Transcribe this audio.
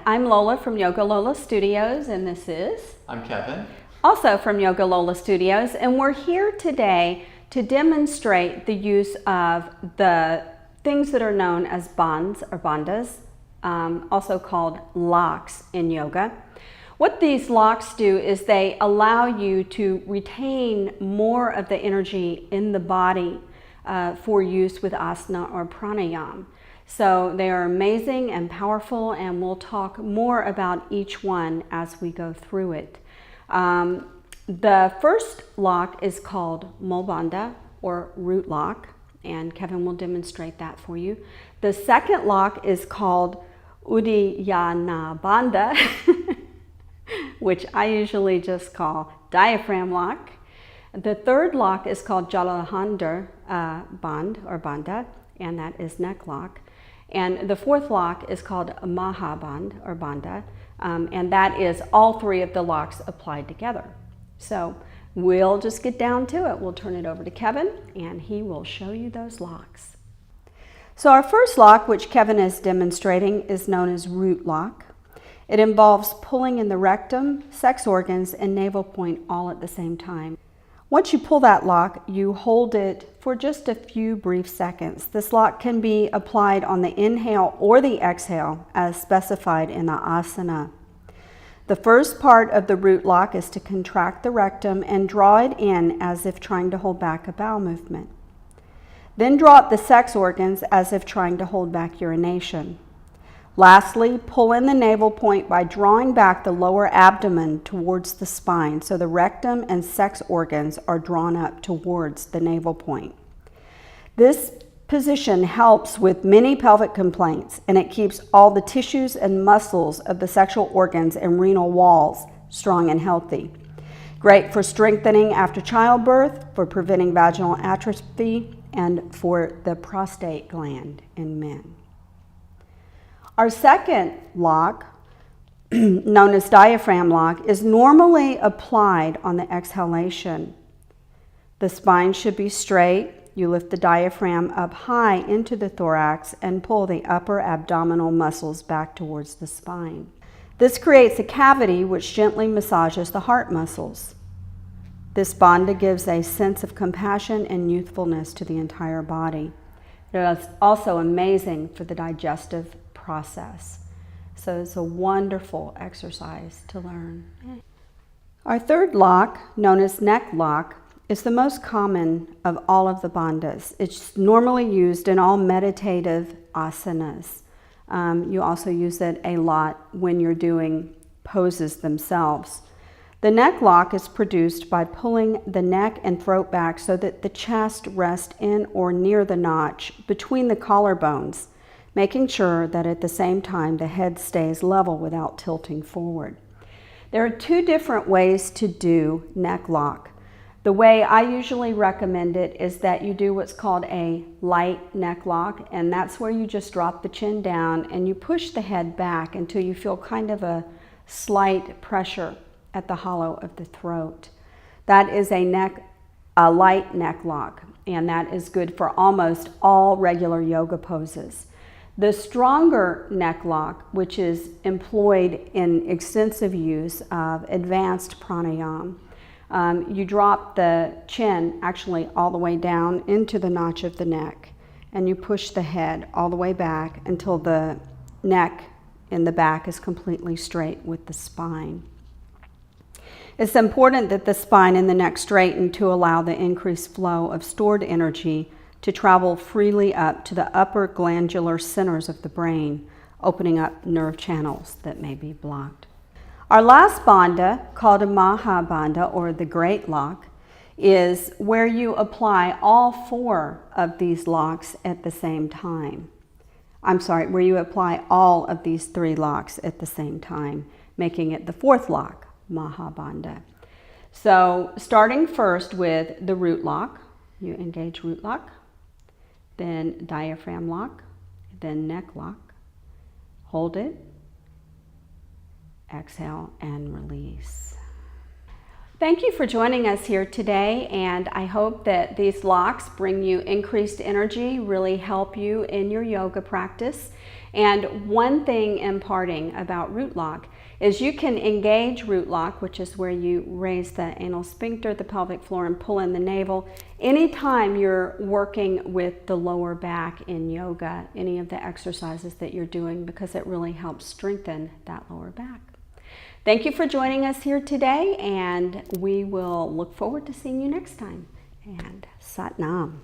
I'm Lola from Yoga Lola Studios, and this is... I'm Kevin. Also from Yoga Lola Studios, and we're here today to demonstrate the use of the things that are known as bands or bandhas, also called locks in yoga. What these locks do is they allow you to retain more of the energy in the body for use with asana or pranayam. So they are amazing and powerful, and we'll talk more about each one as we go through it. The first lock is called Mahabanda or root lock, and Kevin will demonstrate that for you. The second lock is called Banda, which I usually just call diaphragm lock. The third lock is called Jalandhar Band or Banda, and that is neck lock. And the fourth lock is called Mahabanda or Banda, and that is all three of the locks applied together. So we'll just get down to it. We'll turn it over to Kevin, and he will show you those locks. So our first lock, which Kevin is demonstrating, is known as root lock. It involves pulling in the rectum, sex organs, and navel point all at the same time. Once you pull that lock, you hold it for just a few brief seconds. This lock can be applied on the inhale or the exhale as specified in the Aasana. The first part of the root lock is to contract the rectum and draw it in as if trying to hold back a bowel movement. Then drop the sex organs as if trying to hold back urination. Lastly, pull in the navel point by drawing back the lower abdomen towards the spine so the rectum and sex organs are drawn up towards the navel point. This position helps with many pelvic complaints, and it keeps all the tissues and muscles of the sexual organs and renal walls strong and healthy. Great for strengthening after childbirth, for preventing vaginal atrophy, and for the prostate gland in men. Our second lock, known as diaphragm lock, is normally applied on the exhalation. The spine should be straight. You lift the diaphragm up high into the thorax and pull the upper abdominal muscles back towards the spine. This creates a cavity which gently massages the heart muscles. This bandha gives a sense of compassion and youthfulness to the entire body. It is also amazing for the digestive process. So it's a wonderful exercise to learn. Our third lock, known as neck lock, is the most common of all of the bandhas. It's normally used in all meditative asanas. You also use it a lot when you're doing poses themselves. The neck lock is produced by pulling the neck and throat back so that the chest rests in or near the notch between the collarbones, making sure that at the same time the head stays level without tilting forward. There are two different ways to do neck lock. The way I usually recommend it is that you do what's called a light neck lock, and that's where you just drop the chin down and you push the head back until you feel kind of a slight pressure at the hollow of the throat. That is a light neck lock, and that is good for almost all regular yoga poses. The stronger neck lock, which is employed in extensive use of advanced pranayam, you drop the chin actually all the way down into the notch of the neck, and you push the head all the way back until the neck in the back is completely straight with the spine. It's important that the spine and the neck straighten to allow the increased flow of stored energy to travel freely up to the upper glandular centers of the brain, opening up nerve channels that may be blocked. Our last bandha, called a Mahabanda or the Great Lock, is where you apply all four of these locks at the same time. Where you apply all of these three locks at the same time, making it the fourth lock, Mahabanda. So starting first with the root lock, you engage root lock, then diaphragm lock, then neck lock, hold it, exhale and release. Thank you for joining us here today, and I hope that these locks bring you increased energy, really help you in your yoga practice. And one thing imparting about root lock is you can engage root lock, which is where you raise the anal sphincter, the pelvic floor, and pull in the navel anytime you're working with the lower back in yoga, any of the exercises that you're doing, because it really helps strengthen that lower back. Thank you for joining us here today, and we will look forward to seeing you next time. And Sat Nam.